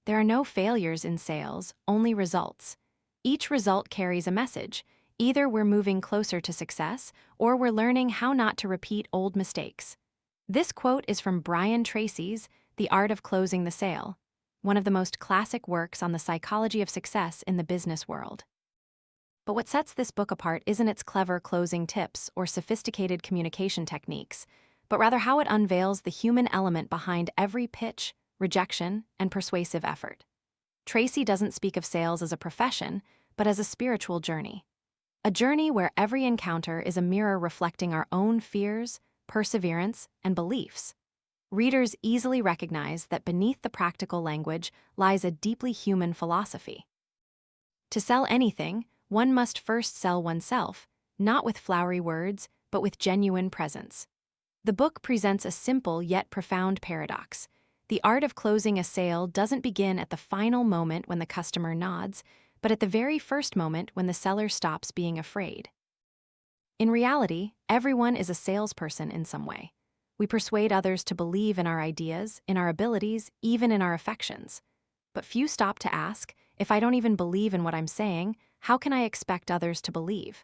There are no failures in sales, only results. Each result carries a message. Either we're moving closer to success, or we're learning how not to repeat old mistakes. This quote is from Brian Tracy's The Art of Closing the Sale, one of the most classic works on the psychology of success in the business world. But what sets this book apart isn't its clever closing tips or sophisticated communication techniques, but rather how it unveils the human element behind every pitch, rejection, and persuasive effort. Tracy doesn't speak of sales as a profession, but as a spiritual journey. A journey where every encounter is a mirror reflecting our own fears, perseverance, and beliefs. Readers easily recognize that beneath the practical language lies a deeply human philosophy. To sell anything, one must first sell oneself, not with flowery words, but with genuine presence. The book presents a simple yet profound paradox. The art of closing a sale doesn't begin at the final moment when the customer nods, but at the very first moment when the seller stops being afraid. In reality, everyone is a salesperson in some way. We persuade others to believe in our ideas, in our abilities, even in our affections. But few stop to ask, if I don't even believe in what I'm saying, how can I expect others to believe?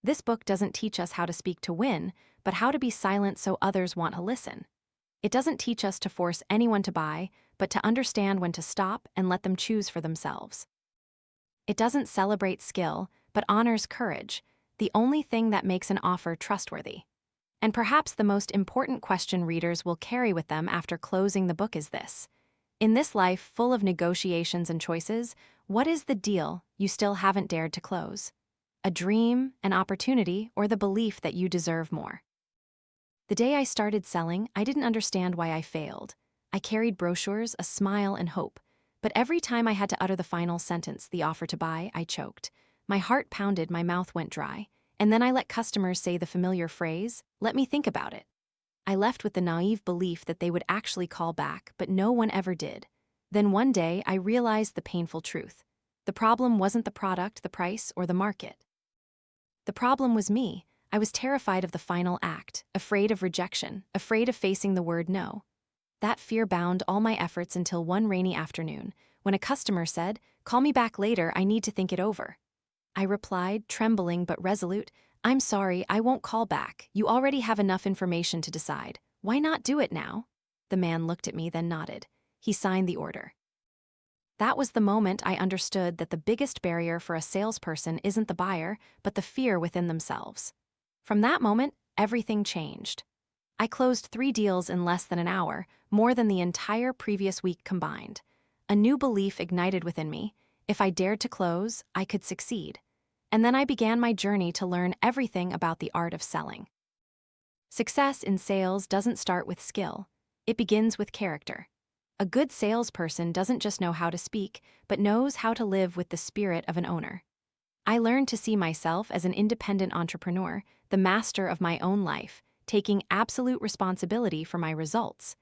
This book doesn't teach us how to speak to win, but how to be silent so others want to listen. It doesn't teach us to force anyone to buy, but to understand when to stop and let them choose for themselves. It doesn't celebrate skill, but honors courage, the only thing that makes an offer trustworthy. And perhaps the most important question readers will carry with them after closing the book is this. In this life full of negotiations and choices, what is the deal you still haven't dared to close? A dream, an opportunity, or the belief that you deserve more? The day I started selling, I didn't understand why I failed. I carried brochures, a smile, and hope. But every time I had to utter the final sentence, the offer to buy, I choked. My heart pounded, my mouth went dry. And then I let customers say the familiar phrase, "Let me think about it." I left with the naive belief that they would actually call back, but no one ever did. Then one day, I realized the painful truth. The problem wasn't the product, the price, or the market. The problem was me. I was terrified of the final act, afraid of rejection, afraid of facing the word no. That fear bound all my efforts until one rainy afternoon, when a customer said, "Call me back later, I need to think it over." I replied, trembling but resolute, "I'm sorry, I won't call back. You already have enough information to decide. Why not do it now?" The man looked at me, then nodded. He signed the order. That was the moment I understood that the biggest barrier for a salesperson isn't the buyer, but the fear within themselves. From that moment, everything changed. I closed 3 deals in less than an hour, more than the entire previous week combined. A new belief ignited within me. If I dared to close, I could succeed. And then I began my journey to learn everything about the art of selling. Success in sales doesn't start with skill. It begins with character. A good salesperson doesn't just know how to speak, but knows how to live with the spirit of an owner. I learned to see myself as an independent entrepreneur, the master of my own life, taking absolute responsibility for my results.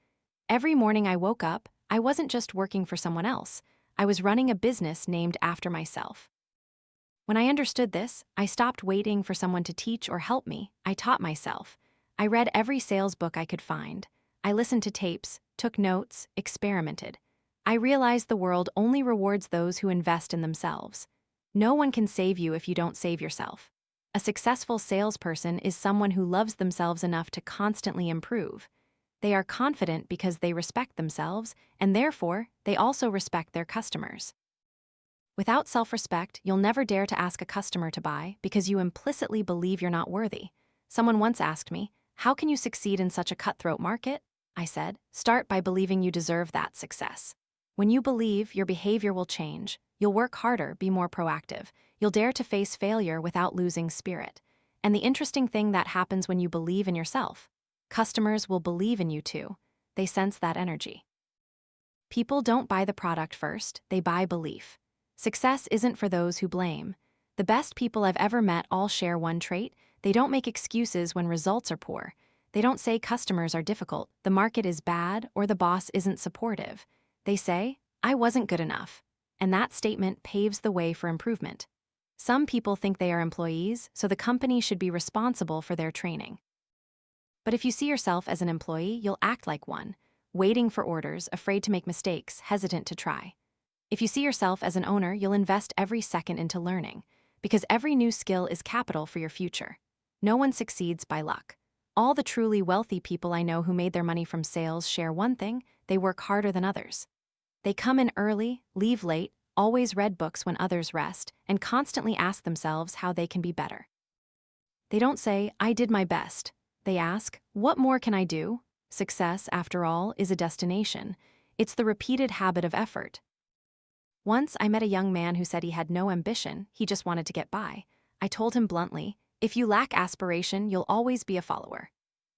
Every morning I woke up, I wasn't just working for someone else. I was running a business named after myself. When I understood this, I stopped waiting for someone to teach or help me. I taught myself. I read every sales book I could find. I listened to tapes, took notes, experimented. I realized the world only rewards those who invest in themselves. No one can save you if you don't save yourself. A successful salesperson is someone who loves themselves enough to constantly improve. They are confident because they respect themselves, and therefore, they also respect their customers. Without self-respect, you'll never dare to ask a customer to buy because you implicitly believe you're not worthy. Someone once asked me, "How can you succeed in such a cutthroat market?" I said, "Start by believing you deserve that success." When you believe, your behavior will change. You'll work harder, be more proactive. You'll dare to face failure without losing spirit. And the interesting thing that happens when you believe in yourself, customers will believe in you too. They sense that energy. People don't buy the product first, they buy belief. Success isn't for those who blame. The best people I've ever met all share one trait: they don't make excuses when results are poor. They don't say customers are difficult, the market is bad, or the boss isn't supportive. They say, "I wasn't good enough." And that statement paves the way for improvement. Some people think they are employees, so the company should be responsible for their training. But if you see yourself as an employee, you'll act like one, waiting for orders, afraid to make mistakes, hesitant to try. If you see yourself as an owner, you'll invest every second into learning, because every new skill is capital for your future. No one succeeds by luck. All the truly wealthy people I know who made their money from sales share one thing: they work harder than others. They come in early, leave late, always read books when others rest, and constantly ask themselves how they can be better. They don't say, "I did my best." They ask, "What more can I do?" Success, after all, is a destination. It's the repeated habit of effort. Once I met a young man who said he had no ambition, he just wanted to get by. I told him bluntly, "If you lack aspiration, you'll always be a follower."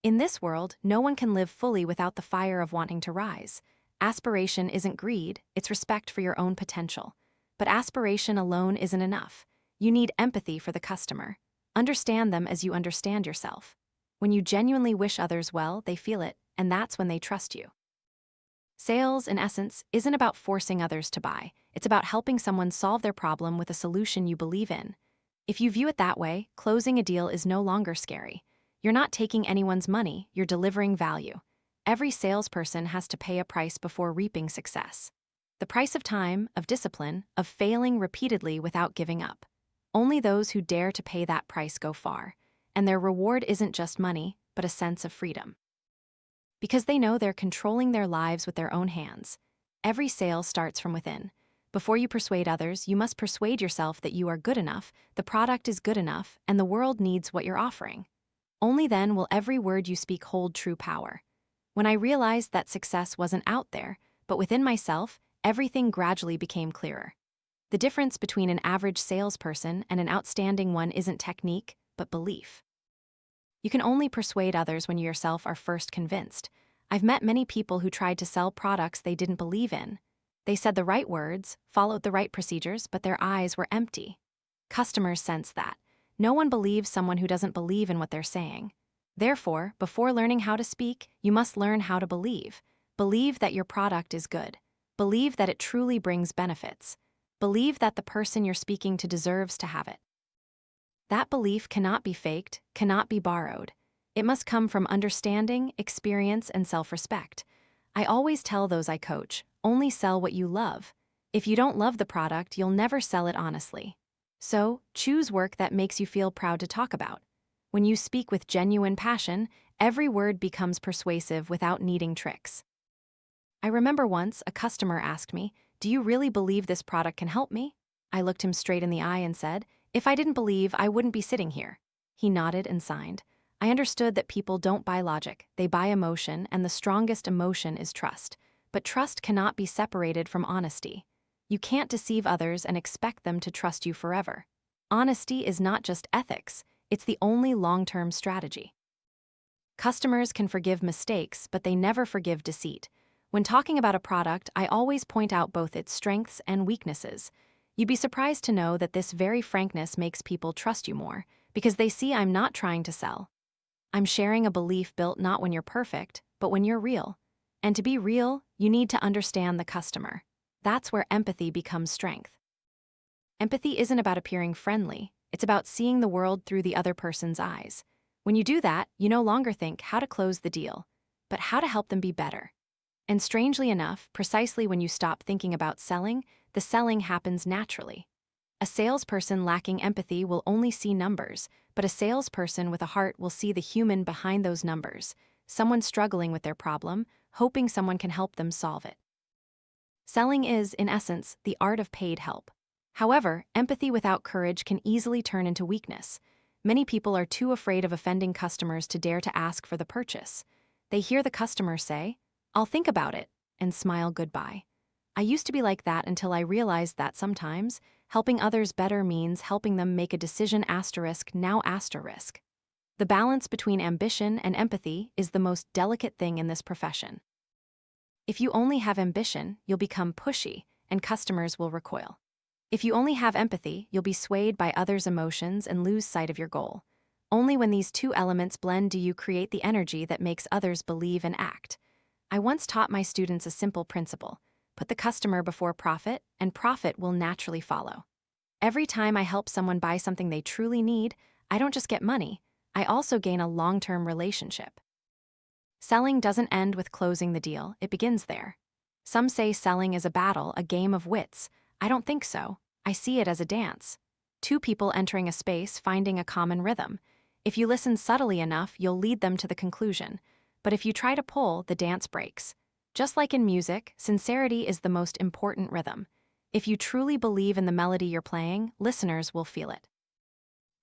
In this world, no one can live fully without the fire of wanting to rise. Aspiration isn't greed, it's respect for your own potential. But aspiration alone isn't enough. You need empathy for the customer. Understand them as you understand yourself. When you genuinely wish others well, they feel it, and that's when they trust you. Sales, in essence, isn't about forcing others to buy. It's about helping someone solve their problem with a solution you believe in. If you view it that way, closing a deal is no longer scary. You're not taking anyone's money, you're delivering value. Every salesperson has to pay a price before reaping success. The price of time, of discipline, of failing repeatedly without giving up. Only those who dare to pay that price go far, and their reward isn't just money, but a sense of freedom. Because they know they're controlling their lives with their own hands. Every sale starts from within. Before you persuade others, you must persuade yourself that you are good enough, the product is good enough, and the world needs what you're offering. Only then will every word you speak hold true power. When I realized that success wasn't out there, but within myself, everything gradually became clearer. The difference between an average salesperson and an outstanding one isn't technique, but belief. You can only persuade others when you yourself are first convinced. I've met many people who tried to sell products they didn't believe in. They said the right words, followed the right procedures, but their eyes were empty. Customers sense that. No one believes someone who doesn't believe in what they're saying. Therefore, before learning how to speak, you must learn how to believe. Believe that your product is good. Believe that it truly brings benefits. Believe that the person you're speaking to deserves to have it. That belief cannot be faked, cannot be borrowed. It must come from understanding, experience, and self-respect. I always tell those I coach, only sell what you love. If you don't love the product, you'll never sell it honestly. So, choose work that makes you feel proud to talk about. When you speak with genuine passion, every word becomes persuasive without needing tricks. I remember once a customer asked me, "Do you really believe this product can help me?" I looked him straight in the eye and said, "If I didn't believe, I wouldn't be sitting here." He nodded and signed. I understood that people don't buy logic, they buy emotion, and the strongest emotion is trust. But trust cannot be separated from honesty. You can't deceive others and expect them to trust you forever. Honesty is not just ethics, it's the only long-term strategy. Customers can forgive mistakes, but they never forgive deceit. When talking about a product, I always point out both its strengths and weaknesses. You'd be surprised to know that this very frankness makes people trust you more, because they see I'm not trying to sell. I'm sharing a belief built not when you're perfect, but when you're real. And to be real, you need to understand the customer. That's where empathy becomes strength. Empathy isn't about appearing friendly, it's about seeing the world through the other person's eyes. When you do that, you no longer think how to close the deal, but how to help them be better. And strangely enough, precisely when you stop thinking about selling, the selling happens naturally. A salesperson lacking empathy will only see numbers, but a salesperson with a heart will see the human behind those numbers, someone struggling with their problem, hoping someone can help them solve it. Selling is, in essence, the art of paid help. However, empathy without courage can easily turn into weakness. Many people are too afraid of offending customers to dare to ask for the purchase. They hear the customer say, "I'll think about it," and smile goodbye. I used to be like that until I realized that sometimes, helping others better means helping them make a decision now. The balance between ambition and empathy is the most delicate thing in this profession. If you only have ambition, you'll become pushy, and customers will recoil. If you only have empathy, you'll be swayed by others' emotions and lose sight of your goal. Only when these two elements blend do you create the energy that makes others believe and act. I once taught my students a simple principle: put the customer before profit, and profit will naturally follow. Every time I help someone buy something they truly need, I don't just get money, I also gain a long-term relationship. Selling doesn't end with closing the deal, it begins there. Some say selling is a battle, a game of wits. I don't think so. I see it as a dance. Two people entering a space, finding a common rhythm. If you listen subtly enough, you'll lead them to the conclusion. But if you try to pull, the dance breaks. Just like in music, sincerity is the most important rhythm. If you truly believe in the melody you're playing, listeners will feel it.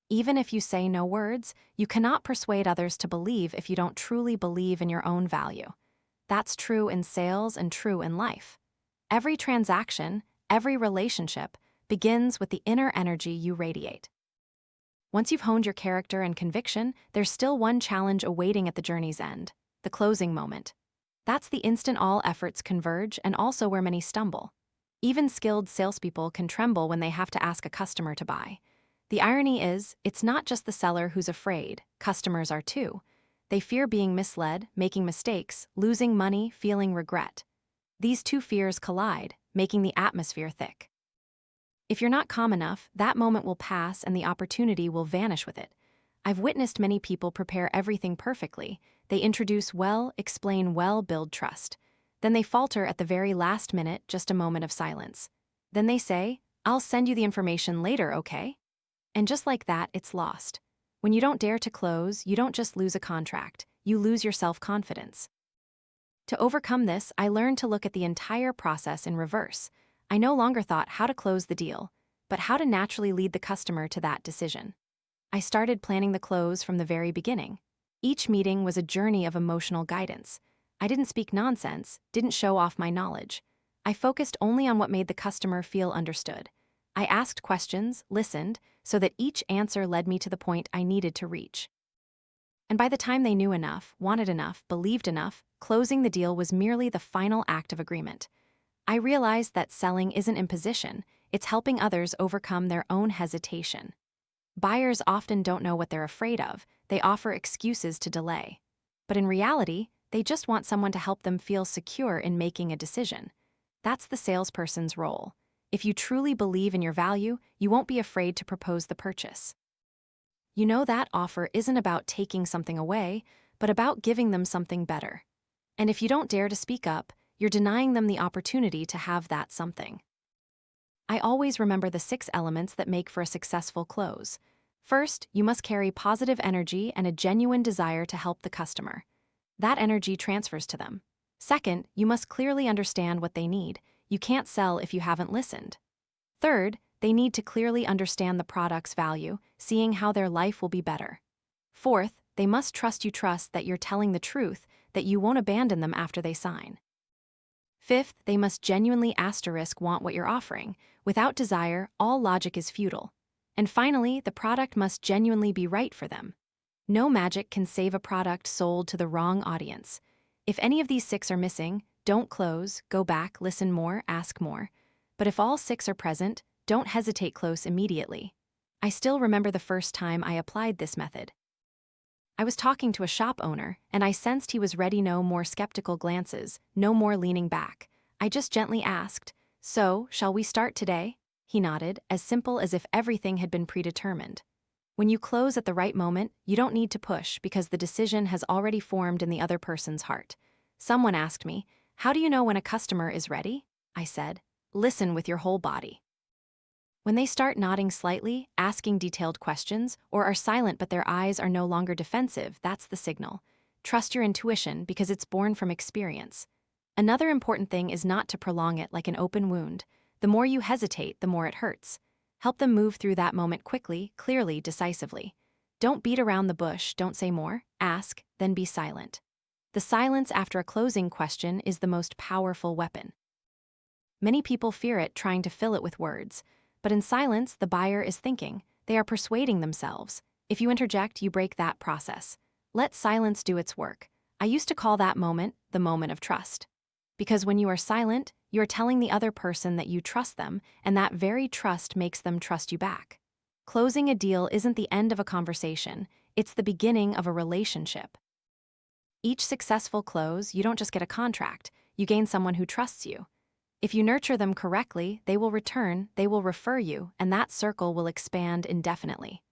Even if you say no words, you cannot persuade others to believe if you don't truly believe in your own value. That's true in sales and true in life. Every transaction, every relationship, begins with the inner energy you radiate. Once you've honed your character and conviction, there's still one challenge awaiting at the journey's end: the closing moment. That's the instant all efforts converge and also where many stumble. Even skilled salespeople can tremble when they have to ask a customer to buy. The irony is, it's not just the seller who's afraid, customers are too. They fear being misled, making mistakes, losing money, feeling regret. These two fears collide, making the atmosphere thick. If you're not calm enough, that moment will pass and the opportunity will vanish with it. I've witnessed many people prepare everything perfectly. They introduce well, explain well, build trust. Then they falter at the very last minute, just a moment of silence. Then they say, "I'll send you the information later, okay?" And just like that, it's lost. When you don't dare to close, you don't just lose a contract, you lose your self-confidence. To overcome this, I learned to look at the entire process in reverse. I no longer thought how to close the deal, but how to naturally lead the customer to that decision. I started planning the close from the very beginning. Each meeting was a journey of emotional guidance. I didn't speak nonsense, didn't show off my knowledge. I focused only on what made the customer feel understood. I asked questions, listened, so that each answer led me to the point I needed to reach. And by the time they knew enough, wanted enough, believed enough, closing the deal was merely the final act of agreement. I realized that selling isn't imposition, it's helping others overcome their own hesitation. Buyers often don't know what they're afraid of, they offer excuses to delay. But in reality, they just want someone to help them feel secure in making a decision. That's the salesperson's role. If you truly believe in your value, you won't be afraid to propose the purchase. You know that offer isn't about taking something away, but about giving them something better. And if you don't dare to speak up, you're denying them the opportunity to have that something. I always remember the 6 elements that make for a successful close. First, you must carry positive energy and a genuine desire to help the customer. That energy transfers to them. Second, you must clearly understand what they need. You can't sell if you haven't listened. Third, they need to clearly understand the product's value, seeing how their life will be better. Fourth, they must trust that you're telling the truth, that you won't abandon them after they sign. Fifth, they must genuinely want what you're offering. Without desire, all logic is futile. And finally, the product must genuinely be right for them. No magic can save a product sold to the wrong audience. If any of these 6 are missing, don't close, go back, listen more, ask more. But if all 6 are present, don't hesitate, close immediately. I still remember the first time I applied this method. I was talking to a shop owner, and I sensed he was ready. No more skeptical glances, no more leaning back. I just gently asked, "So, shall we start today?" He nodded, as simple as if everything had been predetermined. When you close at the right moment, you don't need to push because the decision has already formed in the other person's heart. Someone asked me, "How do you know when a customer is ready?" I said, "Listen with your whole body." When they start nodding slightly, asking detailed questions, or are silent but their eyes are no longer defensive, that's the signal. Trust your intuition because it's born from experience. Another important thing is not to prolong it like an open wound. The more you hesitate, the more it hurts. Help them move through that moment quickly, clearly, decisively. Don't beat around the bush, don't say more, ask, then be silent. The silence after a closing question is the most powerful weapon. Many people fear it, trying to fill it with words. But in silence, the buyer is thinking. They are persuading themselves. If you interject, you break that process. Let silence do its work. I used to call that moment the moment of trust. Because when you are silent, you are telling the other person that you trust them, and that very trust makes them trust you back. Closing a deal isn't the end of a conversation, it's the beginning of a relationship. Each successful close, you don't just get a contract, you gain someone who trusts you. If you nurture them correctly, they will return, they will refer you, and that circle will expand indefinitely.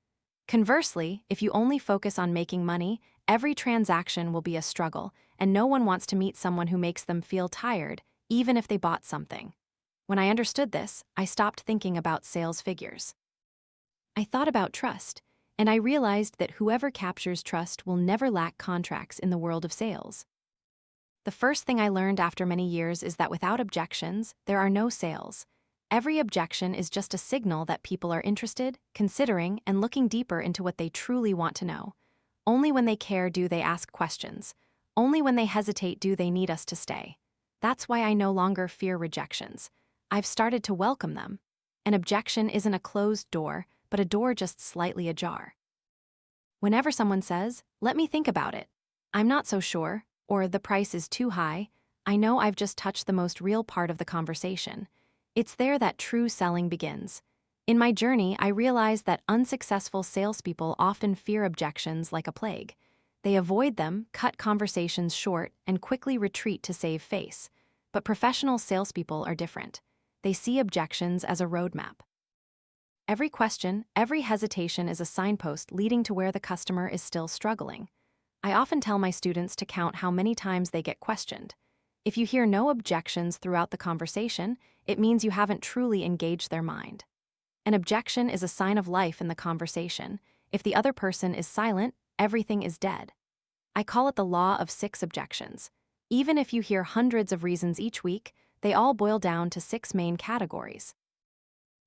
Conversely, if you only focus on making money, every transaction will be a struggle, and no one wants to meet someone who makes them feel tired, even if they bought something. When I understood this, I stopped thinking about sales figures. I thought about trust, and I realized that whoever captures trust will never lack contracts in the world of sales. The first thing I learned after many years is that without objections, there are no sales. Every objection is just a signal that people are interested, considering, and looking deeper into what they truly want to know. Only when they care do they ask questions. Only when they hesitate do they need us to stay. That's why I no longer fear rejections. I've started to welcome them. An objection isn't a closed door, but a door just slightly ajar. Whenever someone says, "Let me think about it," "I'm not so sure," or "the price is too high," I know I've just touched the most real part of the conversation. It's there that true selling begins. In my journey, I realized that unsuccessful salespeople often fear objections like a plague. They avoid them, cut conversations short, and quickly retreat to save face. But professional salespeople are different. They see objections as a roadmap. Every question, every hesitation is a signpost leading to where the customer is still struggling. I often tell my students to count how many times they get questioned. If you hear no objections throughout the conversation, it means you haven't truly engaged their mind. An objection is a sign of life in the conversation. If the other person is silent, everything is dead. I call it the law of 6 objections. Even if you hear hundreds of reasons each week, they all boil down to 6 main categories.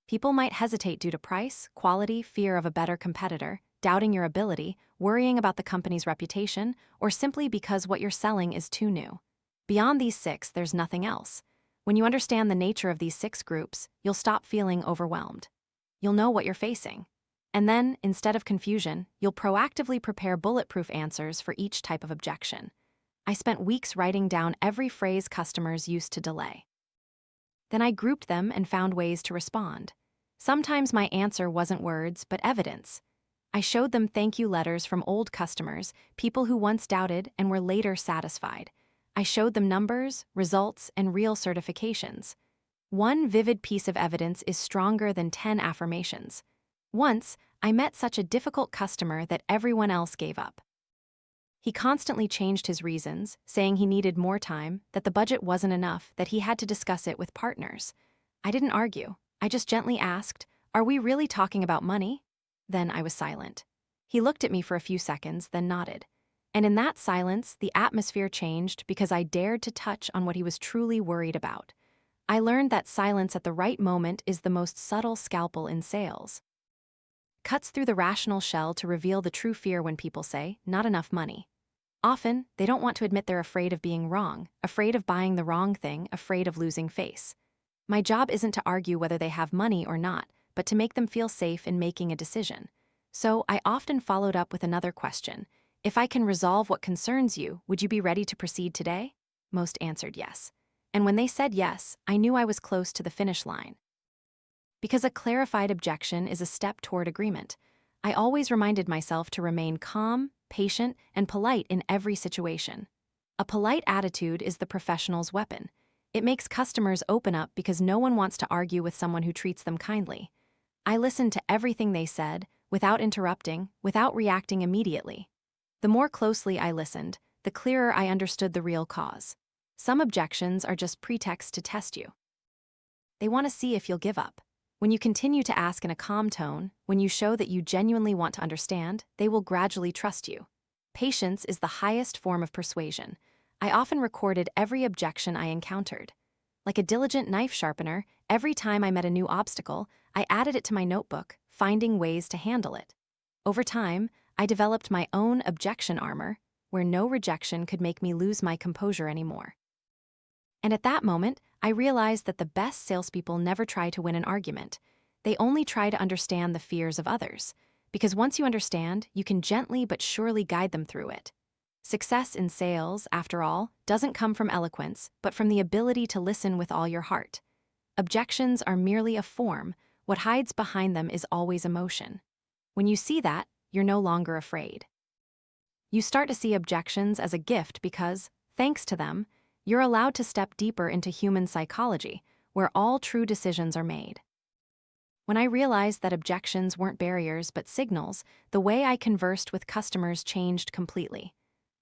People might hesitate due to price, quality, fear of a better competitor, doubting your ability, worrying about the company's reputation, or simply because what you're selling is too new. Beyond these 6, there's nothing else. When you understand the nature of these 6 groups, you'll stop feeling overwhelmed. You'll know what you're facing. And then, instead of confusion, you'll proactively prepare bulletproof answers for each type of objection. I spent weeks writing down every phrase customers used to delay. Then I grouped them and found ways to respond. Sometimes my answer wasn't words, but evidence. I showed them thank you letters from old customers, people who once doubted and were later satisfied. I showed them numbers, results, and real certifications. One vivid piece of evidence is stronger than 10 affirmations. Once, I met such a difficult customer that everyone else gave up. He constantly changed his reasons, saying he needed more time, that the budget wasn't enough, that he had to discuss it with partners. I didn't argue. I just gently asked, "Are we really talking about money?" Then I was silent. He looked at me for a few seconds, then nodded. And in that silence, the atmosphere changed because I dared to touch on what he was truly worried about. I learned that silence at the right moment is the most subtle scalpel in sales. Cuts through the rational shell to reveal the true fear when people say, "Not enough money." Often, they don't want to admit they're afraid of being wrong, afraid of buying the wrong thing, afraid of losing face. My job isn't to argue whether they have money or not, but to make them feel safe in making a decision. So I often followed up with another question. "If I can resolve what concerns you, would you be ready to proceed today?" Most answered yes. And when they said yes, I knew I was close to the finish line. Because a clarified objection is a step toward agreement, I always reminded myself to remain calm, patient, and polite in every situation. A polite attitude is the professional's weapon. It makes customers open up because no one wants to argue with someone who treats them kindly. I listened to everything they said, without interrupting, without reacting immediately. The more closely I listened, the clearer I understood the real cause. Some objections are just pretexts to test you. They want to see if you'll give up. When you continue to ask in a calm tone, when you show that you genuinely want to understand, they will gradually trust you. Patience is the highest form of persuasion. I often recorded every objection I encountered. Like a diligent knife sharpener, every time I met a new obstacle, I added it to my notebook, finding ways to handle it. Over time, I developed my own objection armor, where no rejection could make me lose my composure anymore. And at that moment, I realized that the best salespeople never try to win an argument. They only try to understand the fears of others. Because once you understand, you can gently but surely guide them through it. Success in sales, after all, doesn't come from eloquence, but from the ability to listen with all your heart. Objections are merely a form. What hides behind them is always emotion. When you see that, you're no longer afraid. You start to see objections as a gift because, thanks to them, you're allowed to step deeper into human psychology, where all true decisions are made. When I realized that objections weren't barriers but signals, the way I conversed with customers changed completely.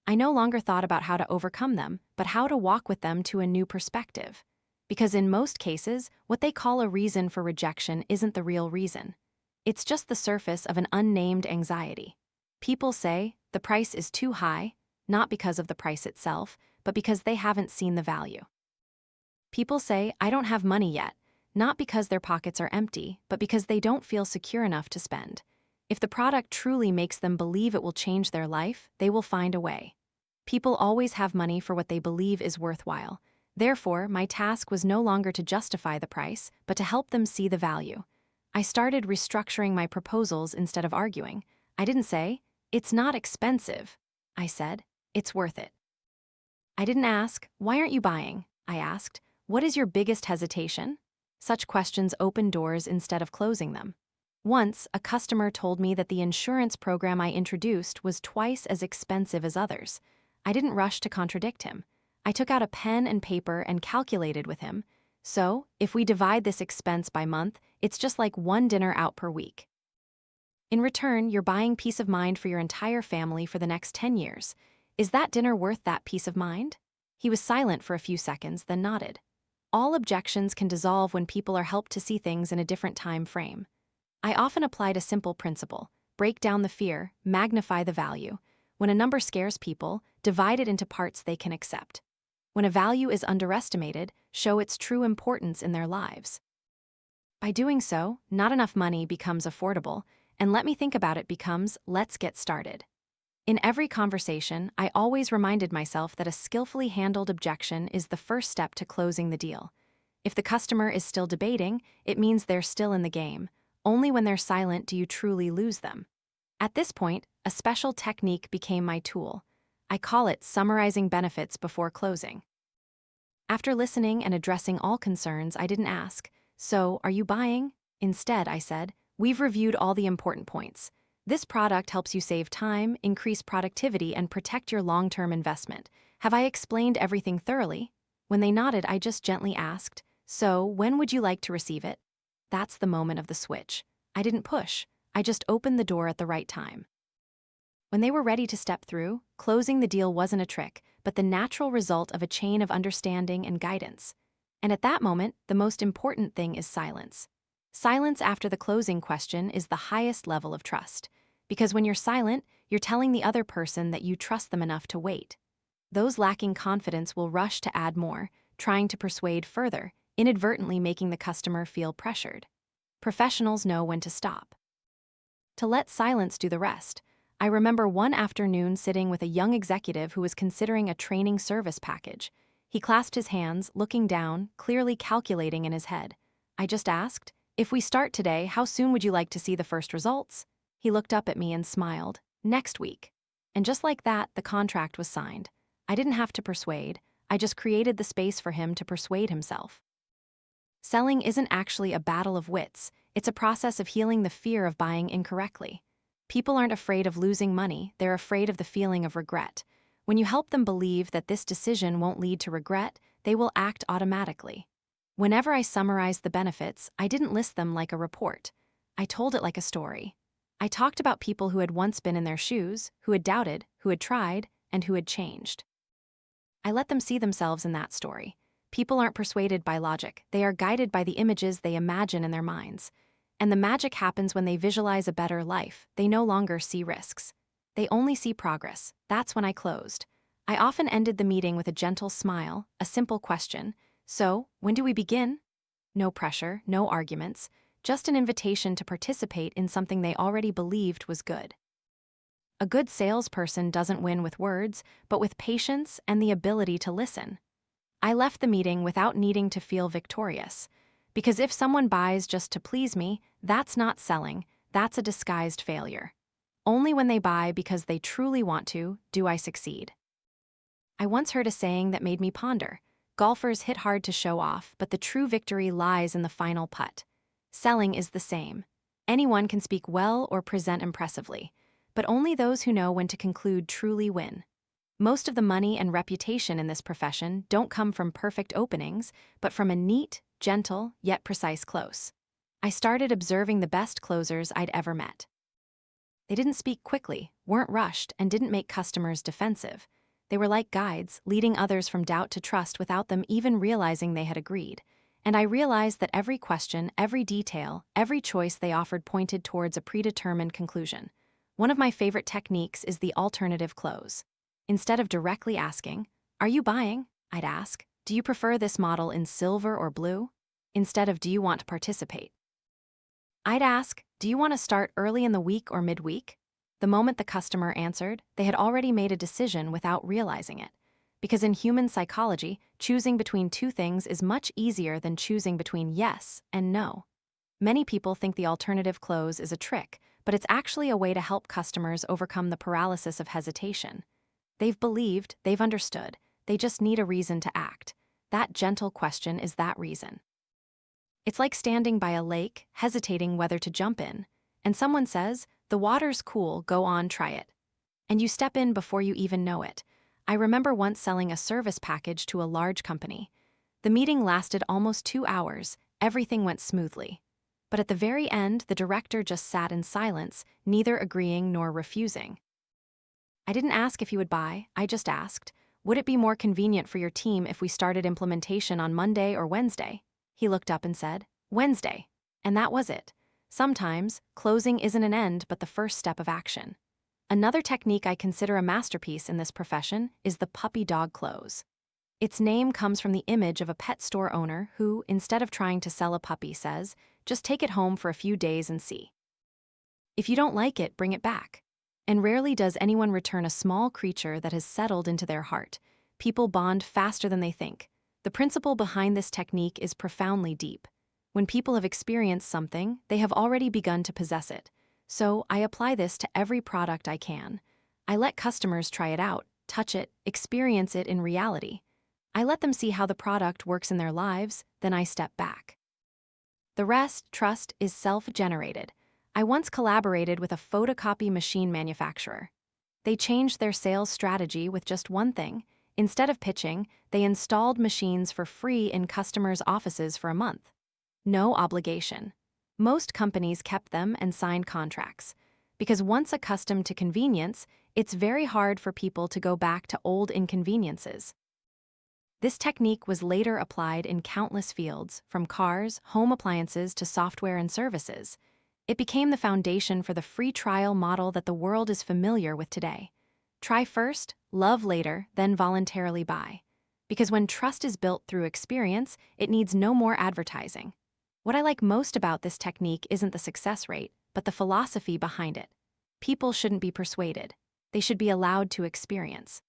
I no longer thought about how to overcome them, but how to walk with them to a new perspective. Because in most cases, what they call a reason for rejection isn't the real reason. It's just the surface of an unnamed anxiety. People say the price is too high, not because of the price itself, but because they haven't seen the value. People say, I don't have money yet, not because their pockets are empty, but because they don't feel secure enough to spend. If the product truly makes them believe it will change their life, they will find a way. People always have money for what they believe is worthwhile. Therefore, my task was no longer to justify the price, but to help them see the value. I started restructuring my proposals instead of arguing. I didn't say, it's not expensive. I said, it's worth it. I didn't ask, why aren't you buying? I asked, what is your biggest hesitation? Such questions open doors instead of closing them. Once, a customer told me that the insurance program I introduced was twice as expensive as others. I didn't rush to contradict him. I took out a pen and paper and calculated with him. So, if we divide this expense by month, it's just like one dinner out per week. In return, you're buying peace of mind for your entire family for the next 10 years. Is that dinner worth that peace of mind? He was silent for a few seconds, then nodded. All objections can dissolve when people are helped to see things in a different time frame. I often applied a simple principle: break down the fear, magnify the value. When a number scares people, divide it into parts they can accept. When a value is underestimated, show its true importance in their lives. By doing so, not enough money becomes affordable, and let me think about it becomes let's get started. In every conversation, I always reminded myself that a skillfully handled objection is the first step to closing the deal. If the customer is still debating, it means they're still in the game. Only when they're silent do you truly lose them. At this point, a special technique became my tool. I call it summarizing benefits before closing. After listening and addressing all concerns, I didn't ask, so, are you buying? Instead, I said, we've reviewed all the important points. This product helps you save time, increase productivity, and protect your long-term investment. Have I explained everything thoroughly? When they nodded, I just gently asked, so, when would you like to receive it? That's the moment of the switch. I didn't push. I just opened the door at the right time. When they were ready to step through, closing the deal wasn't a trick, but the natural result of a chain of understanding and guidance. And at that moment, the most important thing is silence. Silence after the closing question is the highest level of trust. Because when you're silent, you're telling the other person that you trust them enough to wait. Those lacking confidence will rush to add more, trying to persuade further, inadvertently making the customer feel pressured. Professionals know when to stop. To let silence do the rest. I remember one afternoon sitting with a young executive who was considering a training service package. He clasped his hands, looking down, clearly calculating in his head. I just asked, if we start today, how soon would you like to see the first results? He looked up at me and smiled. Next week. And just like that, the contract was signed. I didn't have to persuade. I just created the space for him to persuade himself. Selling isn't actually a battle of wits. It's a process of healing the fear of buying incorrectly. People aren't afraid of losing money, they're afraid of the feeling of regret. When you help them believe that this decision won't lead to regret, they will act automatically. Whenever I summarized the benefits, I didn't list them like a report. I told it like a story. I talked about people who had once been in their shoes, who had doubted, who had tried, and who had changed. I let them see themselves in that story. People aren't persuaded by logic, they are guided by the images they imagine in their minds. And the magic happens when they visualize a better life. They no longer see risks. They only see progress. That's when I closed. I often ended the meeting with a gentle smile, a simple question. So, when do we begin? No pressure, no arguments, just an invitation to participate in something they already believed was good. A good salesperson doesn't win with words, but with patience and the ability to listen. I left the meeting without needing to feel victorious. Because if someone buys just to please me, that's not selling, that's a disguised failure. Only when they buy because they truly want to, do I succeed. I once heard a saying that made me ponder. Golfers hit hard to show off, but the true victory lies in the final putt. Selling is the same. Anyone can speak well or present impressively, but only those who know when to conclude truly win. Most of the money and reputation in this profession don't come from perfect openings, but from a neat, gentle, yet precise close. I started observing the best closers I'd ever met. They didn't speak quickly, weren't rushed, and didn't make customers defensive. They were like guides, leading others from doubt to trust without them even realizing they had agreed. And I realized that every question, every detail, every choice they offered pointed towards a predetermined conclusion. One of my favorite techniques is the alternative close. Instead of directly asking, "Are you buying?" I'd ask, "Do you prefer this model in silver or blue?" Instead of, "Do you want to participate?" I'd ask, "Do you want to start early in the week or midweek?" The moment the customer answered, they had already made a decision without realizing it. Because in human psychology, choosing between two things is much easier than choosing between yes and no. Many people think the alternative close is a trick, but it's actually a way to help customers overcome the paralysis of hesitation. They've believed, they've understood, they just need a reason to act. That gentle question is that reason. It's like standing by a lake, hesitating whether to jump in, and someone says, "The water's cool, go on, try it." And you step in before you even know it. I remember once selling a service package to a large company. The meeting lasted almost 2 hours, everything went smoothly. But at the very end, the director just sat in silence, neither agreeing nor refusing. I didn't ask if he would buy, I just asked, "Would it be more convenient for your team if we started implementation on Monday or Wednesday?" He looked up and said, "Wednesday." And that was it. Sometimes, closing isn't an end but the first step of action. Another technique I consider a masterpiece in this profession is the puppy dog close. Its name comes from the image of a pet store owner who, instead of trying to sell a puppy, says, "Just take it home for a few days and see. If you don't like it, bring it back." And rarely does anyone return a small creature that has settled into their heart. People bond faster than they think. The principle behind this technique is profoundly deep. When people have experienced something, they have already begun to possess it. So I apply this to every product I can. I let customers try it out, touch it, experience it in reality. I let them see how the product works in their lives, then I step back. The rest, trust, is self-generated. I once collaborated with a photocopy machine manufacturer. They changed their sales strategy with just one thing. Instead of pitching, they installed machines for free in customers' offices for a month. No obligation. Most companies kept them and signed contracts. Because once accustomed to convenience, it's very hard for people to go back to old inconveniences. This technique was later applied in countless fields, from cars, home appliances to software and services. It became the foundation for the free trial model that the world is familiar with today. Try first, love later, then voluntarily buy. Because when trust is built through experience, it needs no more advertising. What I like most about this technique isn't the success rate, but the philosophy behind it. People shouldn't be persuaded. They should be allowed to experience.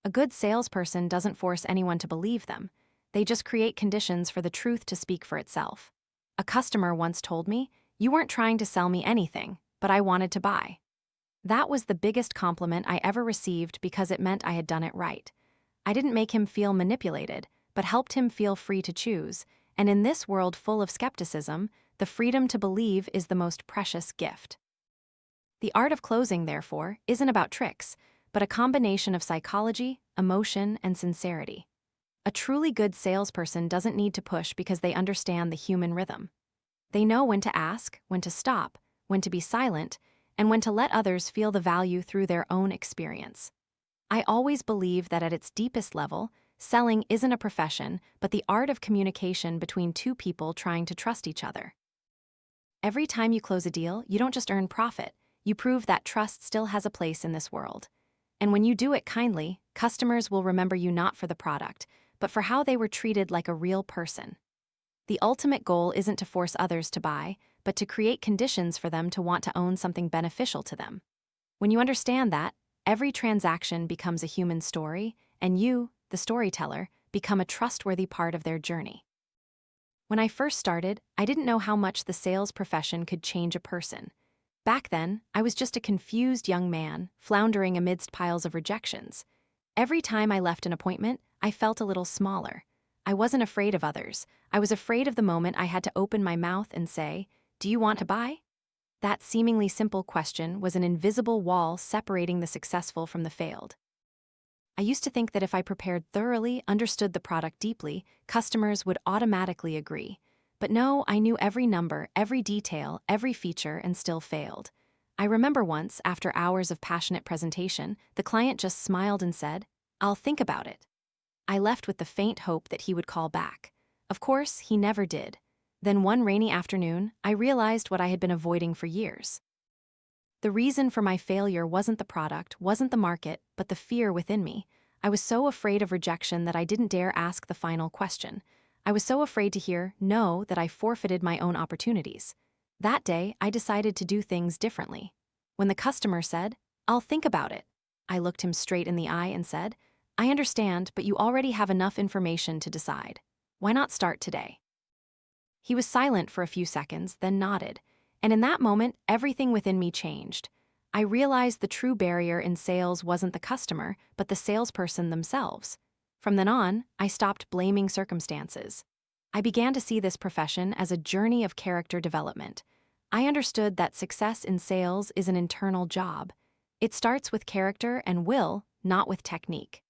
A good salesperson doesn't force anyone to believe them. They just create conditions for the truth to speak for itself. A customer once told me, "You weren't trying to sell me anything, but I wanted to buy." That was the biggest compliment I ever received because it meant I had done it right. I didn't make him feel manipulated, but helped him feel free to choose. And in this world full of skepticism, the freedom to believe is the most precious gift. The art of closing, therefore, isn't about tricks, but a combination of psychology, emotion, and sincerity. A truly good salesperson doesn't need to push because they understand the human rhythm. They know when to ask, when to stop, when to be silent, and when to let others feel the value through their own experience. I always believe that at its deepest level, selling isn't a profession, but the art of communication between two people trying to trust each other. Every time you close a deal, you don't just earn profit, you prove that trust still has a place in this world. And when you do it kindly, customers will remember you not for the product, but for how they were treated like a real person. The ultimate goal isn't to force others to buy, but to create conditions for them to want to own something beneficial to them. When you understand that, every transaction becomes a human story, and you, the storyteller, become a trustworthy part of their journey. When I first started, I didn't know how much the sales profession could change a person. Back then, I was just a confused young man, floundering amidst piles of rejections. Every time I left an appointment, I felt a little smaller. I wasn't afraid of others. I was afraid of the moment I had to open my mouth and say, "Do you want to buy?" That seemingly simple question was an invisible wall separating the successful from the failed. I used to think that if I prepared thoroughly, understood the product deeply, customers would automatically agree. But no, I knew every number, every detail, every feature, and still failed. I remember once, after hours of passionate presentation, the client just smiled and said, "I'll think about it." I left with the faint hope that he would call back. Of course, he never did. Then one rainy afternoon, I realized what I had been avoiding for years. The reason for my failure wasn't the product, wasn't the market, but the fear within me. I was so afraid of rejection that I didn't dare ask the final question. I was so afraid to hear no that I forfeited my own opportunities. That day, I decided to do things differently. When the customer said, "I'll think about it," I looked him straight in the eye and said, "I understand, but you already have enough information to decide. Why not start today?" He was silent for a few seconds, then nodded. And in that moment, everything within me changed. I realized the true barrier in sales wasn't the customer, but the salesperson themselves. From then on, I stopped blaming circumstances. I began to see this profession as a journey of character development. I understood that success in sales is an internal job. It starts with character and will, not with technique.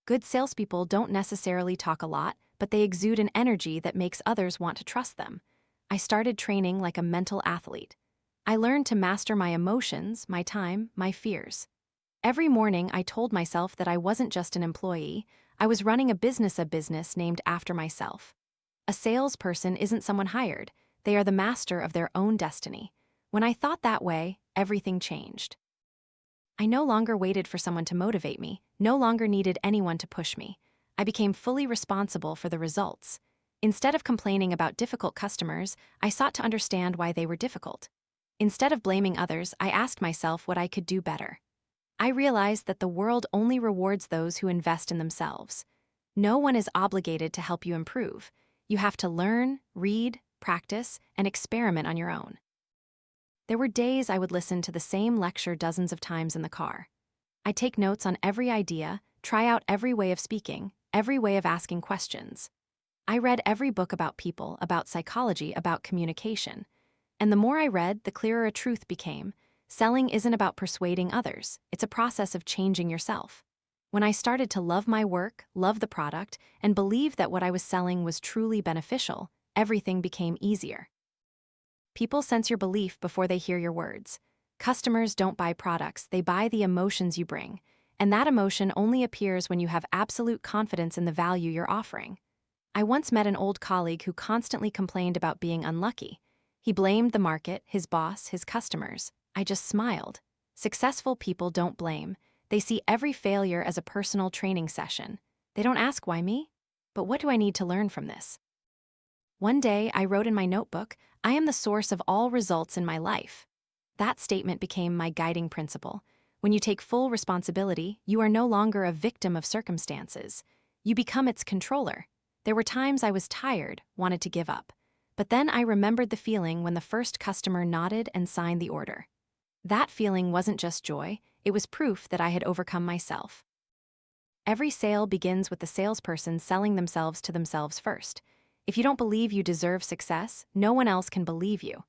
Good salespeople don't necessarily talk a lot, but they exude an energy that makes others want to trust them. I started training like a mental athlete. I learned to master my emotions, my time, my fears. Every morning, I told myself that I wasn't just an employee, I was running a business named after myself. A salesperson isn't someone hired, they are the master of their own destiny. When I thought that way, everything changed. I no longer waited for someone to motivate me, no longer needed anyone to push me. I became fully responsible for the results. Instead of complaining about difficult customers, I sought to understand why they were difficult. Instead of blaming others, I asked myself what I could do better. I realized that the world only rewards those who invest in themselves. No one is obligated to help you improve. You have to learn, read, practice, and experiment on your own. There were days I would listen to the same lecture dozens of times in the car. I'd take notes on every idea, try out every way of speaking, every way of asking questions. I read every book about people, about psychology, about communication. And the more I read, the clearer a truth became. Selling isn't about persuading others, it's a process of changing yourself. When I started to love my work, love the product, and believe that what I was selling was truly beneficial, everything became easier. People sense your belief before they hear your words. Customers don't buy products, they buy the emotions you bring. And that emotion only appears when you have absolute confidence in the value you're offering. I once met an old colleague who constantly complained about being unlucky. He blamed the market, his boss, his customers. I just smiled. Successful people don't blame. They see every failure as a personal training session. They don't ask why me? But what do I need to learn from this? One day, I wrote in my notebook, "I am the source of all results in my life." That statement became my guiding principle. When you take full responsibility, you are no longer a victim of circumstances. You become its controller. There were times I was tired, wanted to give up. But then I remembered the feeling when the first customer nodded and signed the order. That feeling wasn't just joy, it was proof that I had overcome myself. Every sale begins with the salesperson selling themselves to themselves first. If you don't believe you deserve success, no one else can believe you.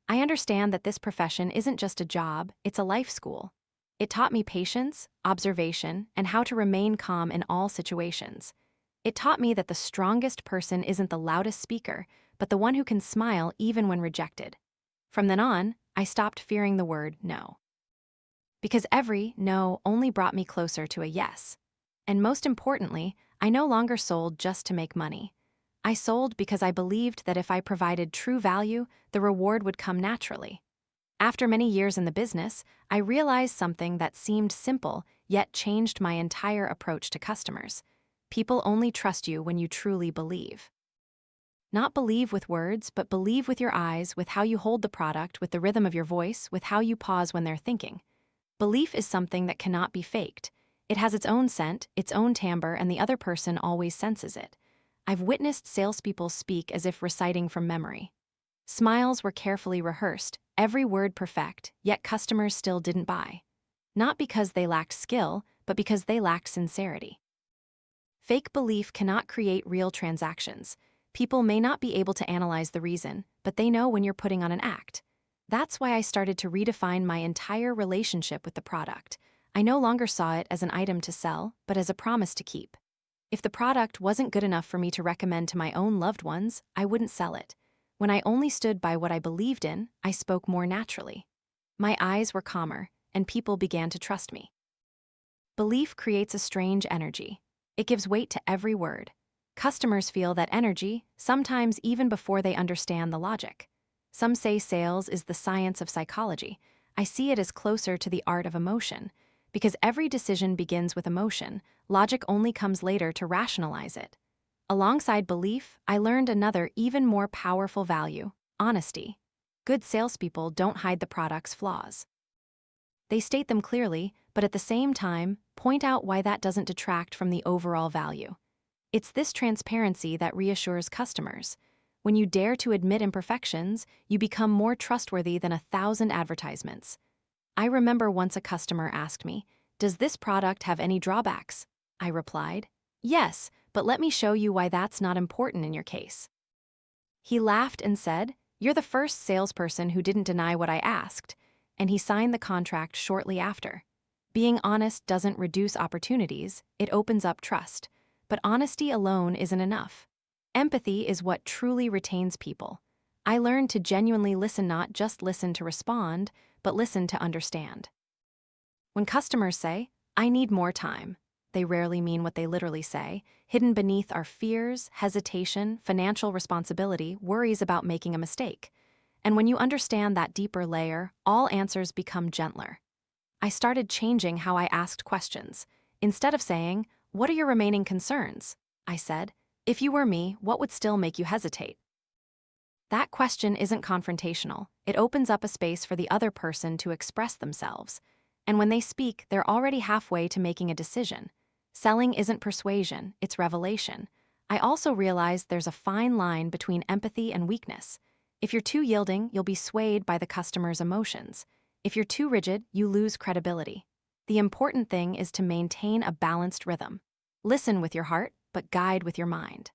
I understand that this profession isn't just a job, it's a life school. It taught me patience, observation, and how to remain calm in all situations. It taught me that the strongest person isn't the loudest speaker, but the one who can smile even when rejected. From then on, I stopped fearing the word no. Because every no only brought me closer to a yes. And most importantly, I no longer sold just to make money. I sold because I believed that if I provided true value, the reward would come naturally. After many years in the business, I realized something that seemed simple, yet changed my entire approach to customers. People only trust you when you truly believe. Not believe with words, but believe with your eyes, with how you hold the product, with the rhythm of your voice, with how you pause when they're thinking. Belief is something that cannot be faked. It has its own scent, its own timbre, and the other person always senses it. I've witnessed salespeople speak as if reciting from memory. Smiles were carefully rehearsed, every word perfect, yet customers still didn't buy. Not because they lacked skill, but because they lacked sincerity. Fake belief cannot create real transactions. People may not be able to analyze the reason, but they know when you're putting on an act. That's why I started to redefine my entire relationship with the product. I no longer saw it as an item to sell, but as a promise to keep. If the product wasn't good enough for me to recommend to my own loved ones, I wouldn't sell it. When I only stood by what I believed in, I spoke more naturally. My eyes were calmer, and people began to trust me. Belief creates a strange energy. It gives weight to every word. Customers feel that energy, sometimes even before they understand the logic. Some say sales is the science of psychology. I see it as closer to the art of emotion. Because every decision begins with emotion, logic only comes later to rationalize it. Alongside belief, I learned another even more powerful value: honesty. Good salespeople don't hide the product's flaws. They state them clearly, but at the same time, point out why that doesn't detract from the overall value. It's this transparency that reassures customers. When you dare to admit imperfections, you become more trustworthy than 1,000 advertisements. I remember once a customer asked me, "Does this product have any drawbacks?" I replied, "Yes, but let me show you why that's not important in your case." He laughed and said, "You're the first salesperson who didn't deny what I asked," and he signed the contract shortly after. Being honest doesn't reduce opportunities, it opens up trust. But honesty alone isn't enough. Empathy is what truly retains people. I learned to genuinely listen, not just listen to respond, but listen to understand. When customers say, "I need more time," they rarely mean what they literally say. Hidden beneath are fears, hesitation, financial responsibility, worries about making a mistake. And when you understand that deeper layer, all answers become gentler. I started changing how I asked questions. Instead of saying, "What are your remaining concerns?" I said, "If you were me, what would still make you hesitate?" That question isn't confrontational. It opens up a space for the other person to express themselves. And when they speak, they're already halfway to making a decision. Selling isn't persuasion, it's revelation. I also realized there's a fine line between empathy and weakness. If you're too yielding, you'll be swayed by the customer's emotions. If you're too rigid, you lose credibility. The important thing is to maintain a balanced rhythm. Listen with your heart, but guide with your mind.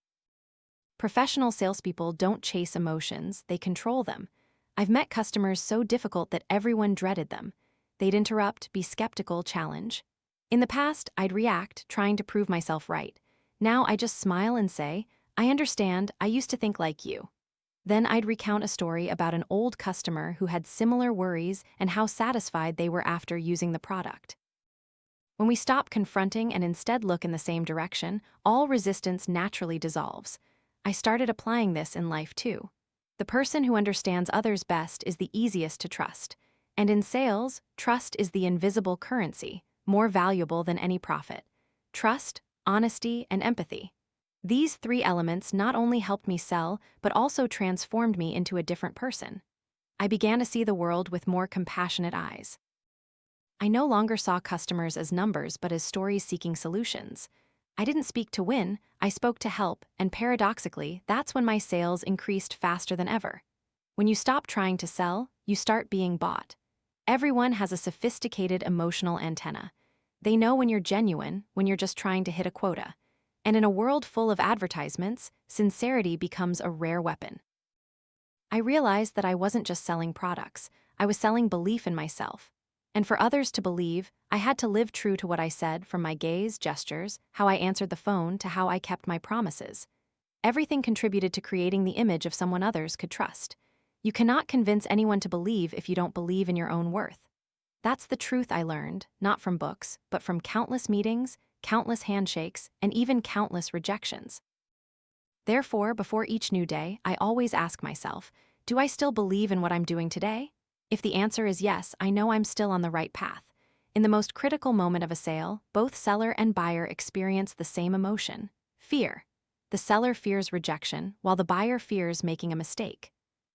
Professional salespeople don't chase emotions, they control them. I've met customers so difficult that everyone dreaded them. They'd interrupt, be skeptical, challenge. In the past, I'd react, trying to prove myself right. Now I just smile and say, "I understand, I used to think like you." Then I'd recount a story about an old customer who had similar worries and how satisfied they were after using the product. When we stop confronting and instead look in the same direction, all resistance naturally dissolves. I started applying this in life too. The person who understands others best is the easiest to trust. And in sales, trust is the invisible currency, more valuable than any profit. Trust, honesty, and empathy. These three elements not only helped me sell, but also transformed me into a different person. I began to see the world with more compassionate eyes. I no longer saw customers as numbers but as stories seeking solutions. I didn't speak to win, I spoke to help, and paradoxically, that's when my sales increased faster than ever. When you stop trying to sell, you start being bought. Everyone has a sophisticated emotional antenna. They know when you're genuine, when you're just trying to hit a quota. And in a world full of advertisements, sincerity becomes a rare weapon. I realized that I wasn't just selling products, I was selling belief in myself. And for others to believe, I had to live true to what I said, from my gaze, gestures, how I answered the phone, to how I kept my promises. Everything contributed to creating the image of someone others could trust. You cannot convince anyone to believe if you don't believe in your own worth. That's the truth I learned, not from books, but from countless meetings, countless handshakes, and even countless rejections. Therefore, before each new day, I always ask myself, do I still believe in what I'm doing today? If the answer is yes, I know I'm still on the right path. In the most critical moment of a sale, both seller and buyer experience the same emotion: fear. The seller fears rejection, while the buyer fears making a mistake.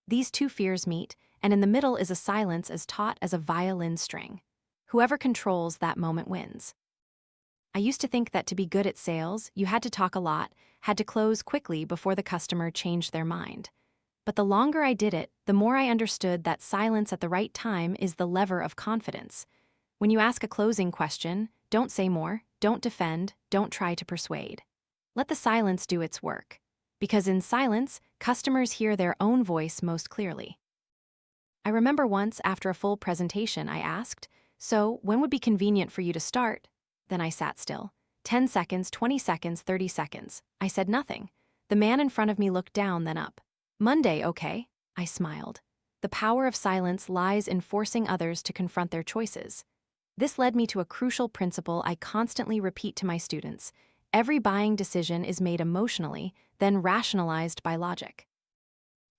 These two fears meet, and in the middle is a silence as taut as a violin string. Whoever controls that moment wins. I used to think that to be good at sales, you had to talk a lot, had to close quickly before the customer changed their mind. But the longer I did it, the more I understood that silence at the right time is the lever of confidence. When you ask a closing question, don't say more, don't defend, don't try to persuade. Let the silence do its work. Because in silence, customers hear their own voice most clearly. I remember once, after a full presentation, I asked, "So, when would be convenient for you to start?" Then I sat still. 10 seconds, 20 seconds, 30 seconds. I said nothing. The man in front of me looked down, then up. "Monday, okay?" I smiled. the power of silence lies in forcing others to confront their choices. This led me to a crucial principle I constantly repeat to my students. Every buying decision is made emotionally, then rationalized by logic.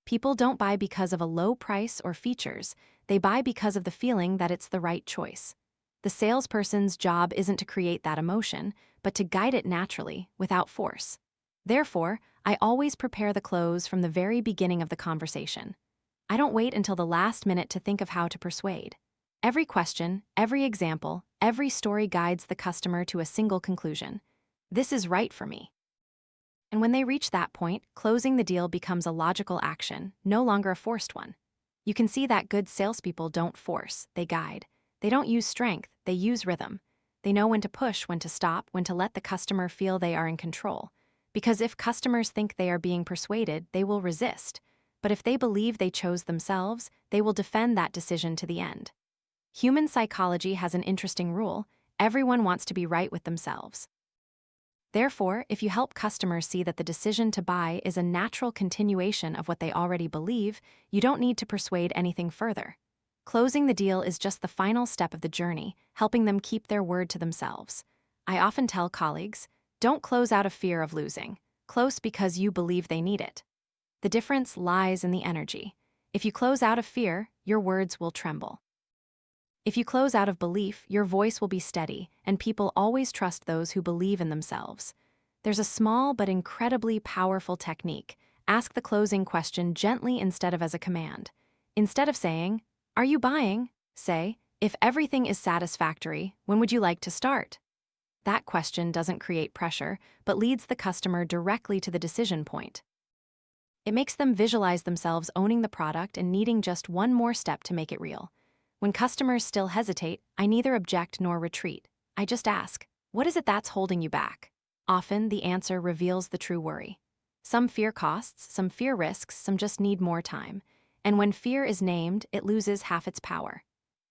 People don't buy because of a low price or features, they buy because of the feeling that it's the right choice. The salesperson's job isn't to create that emotion, but to guide it naturally, without force. Therefore, I always prepare the close from the very beginning of the conversation. I don't wait until the last minute to think of how to persuade. Every question, every example, every story guides the customer to a single conclusion. This is right for me. And when they reach that point, closing the deal becomes a logical action, no longer a forced one. You can see that good salespeople don't force, they guide. They don't use strength, they use rhythm. They know when to push, when to stop, when to let the customer feel they are in control. Because if customers think they are being persuaded, they will resist. But if they believe they chose themselves, they will defend that decision to the end. Human psychology has an interesting rule: everyone wants to be right with themselves. Therefore, if you help customers see that the decision to buy is a natural continuation of what they already believe, you don't need to persuade anything further. Closing the deal is just the final step of the journey, helping them keep their word to themselves. I often tell colleagues, don't close out of fear of losing. Close because you believe they need it. The difference lies in the energy. If you close out of fear, your words will tremble. If you close out of belief, your voice will be steady, and people always trust those who believe in themselves. There's a small but incredibly powerful technique. Ask the closing question gently instead of as a command. Instead of saying, "Are you buying?" say, "If everything is satisfactory, when would you like to start?" That question doesn't create pressure, but leads the customer directly to the decision point. It makes them visualize themselves owning the product and needing just one more step to make it real. When customers still hesitate, I neither object nor retreat. I just ask, what is it that's holding you back? Often, the answer reveals the true worry. Some fear costs, some fear risks, some just need more time. And when fear is named, it loses half its power.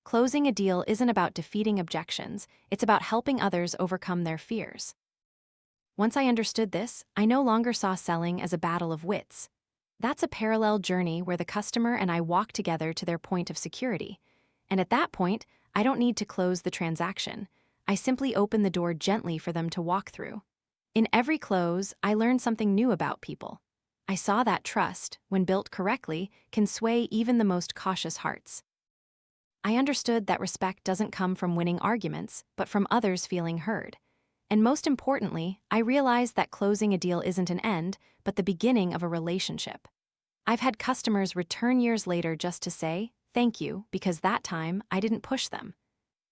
Closing a deal isn't about defeating objections, it's about helping others overcome their fears. Once I understood this, I no longer saw selling as a battle of wits. That's a parallel journey where the customer and I walk together to their point of security. And at that point, I don't need to close the transaction. I simply open the door gently for them to walk through. In every close, I learned something new about people. I saw that trust, when built correctly, can sway even the most cautious hearts. I understood that respect doesn't come from winning arguments, but from others feeling heard. And most importantly, I realized that closing a deal isn't an end, but the beginning of a relationship. I've had customers return years later just to say, "Thank you, because that time I didn't push them."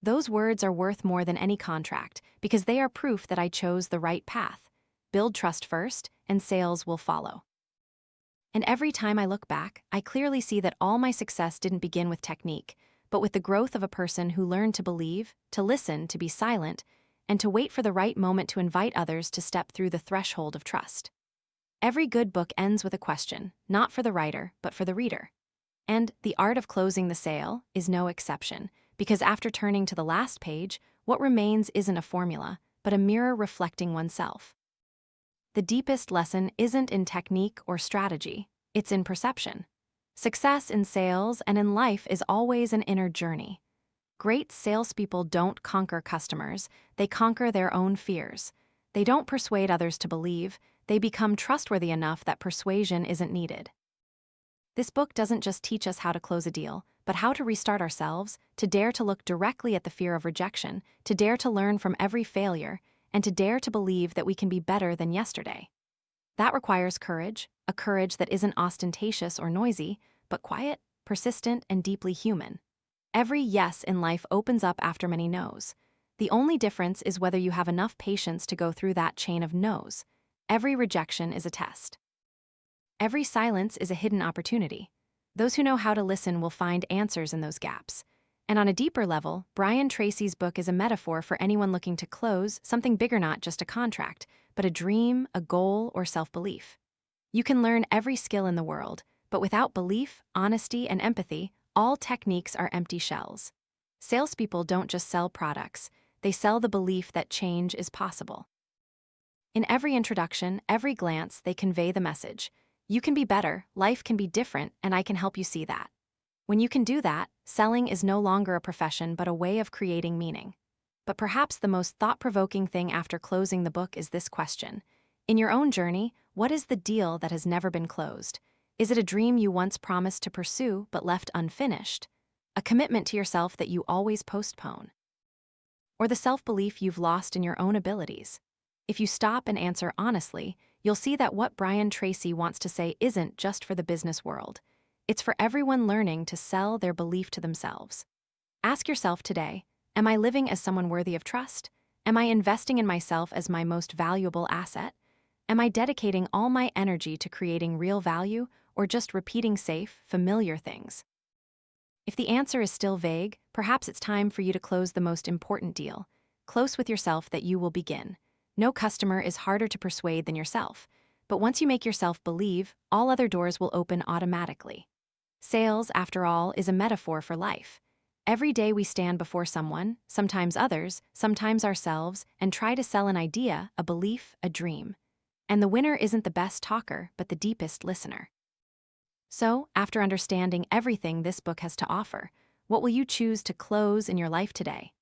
Those words are worth more than any contract, because they are proof that I chose the right path. Build trust first, and sales will follow. And every time I look back, I clearly see that all my success didn't begin with technique, but with the growth of a person who learned to believe, to listen, to be silent, and to wait for the right moment to invite others to step through the threshold of trust. Every good book ends with a question, not for the writer, but for the reader. And The Art of Closing the Sale is no exception, because after turning to the last page, what remains isn't a formula, but a mirror reflecting oneself. The deepest lesson isn't in technique or strategy, it's in perception. Success in sales and in life is always an inner journey. Great salespeople don't conquer customers, they conquer their own fears. They don't persuade others to believe, they become trustworthy enough that persuasion isn't needed. This book doesn't just teach us how to close a deal, but how to restart ourselves, to dare to look directly at the fear of rejection, to dare to learn from every failure, and to dare to believe that we can be better than yesterday. That requires courage, a courage that isn't ostentatious or noisy, but quiet, persistent, and deeply human. Every yes in life opens up after many no's. The only difference is whether you have enough patience to go through that chain of no's. Every rejection is a test. Every silence is a hidden opportunity. Those who know how to listen will find answers in those gaps. And on a deeper level, Brian Tracy's book is a metaphor for anyone looking to close something bigger, not just a contract, but a dream, a goal, or self-belief. You can learn every skill in the world, but without belief, honesty, and empathy, all techniques are empty shells. Salespeople don't just sell products, they sell the belief that change is possible. In every introduction, every glance, they convey the message: you can be better, life can be different, and I can help you see that. When you can do that, selling is no longer a profession but a way of creating meaning. But perhaps the most thought-provoking thing after closing the book is this question. In your own journey, what is the deal that has never been closed? Is it a dream you once promised to pursue but left unfinished? A commitment to yourself that you always postpone? Or the self-belief you've lost in your own abilities? If you stop and answer honestly, you'll see that what Brian Tracy wants to say isn't just for the business world. It's for everyone learning to sell their belief to themselves. Ask yourself today, am I living as someone worthy of trust? Am I investing in myself as my most valuable asset? Am I dedicating all my energy to creating real value or just repeating safe, familiar things? If the answer is still vague, perhaps it's time for you to close the most important deal. Close with yourself that you will begin. No customer is harder to persuade than yourself, but once you make yourself believe, all other doors will open automatically. Sales, after all, is a metaphor for life. Every day we stand before someone, sometimes others, sometimes ourselves, and try to sell an idea, a belief, a dream. And the winner isn't the best talker, but the deepest listener. So, after understanding everything this book has to offer, what will you choose to close in your life today?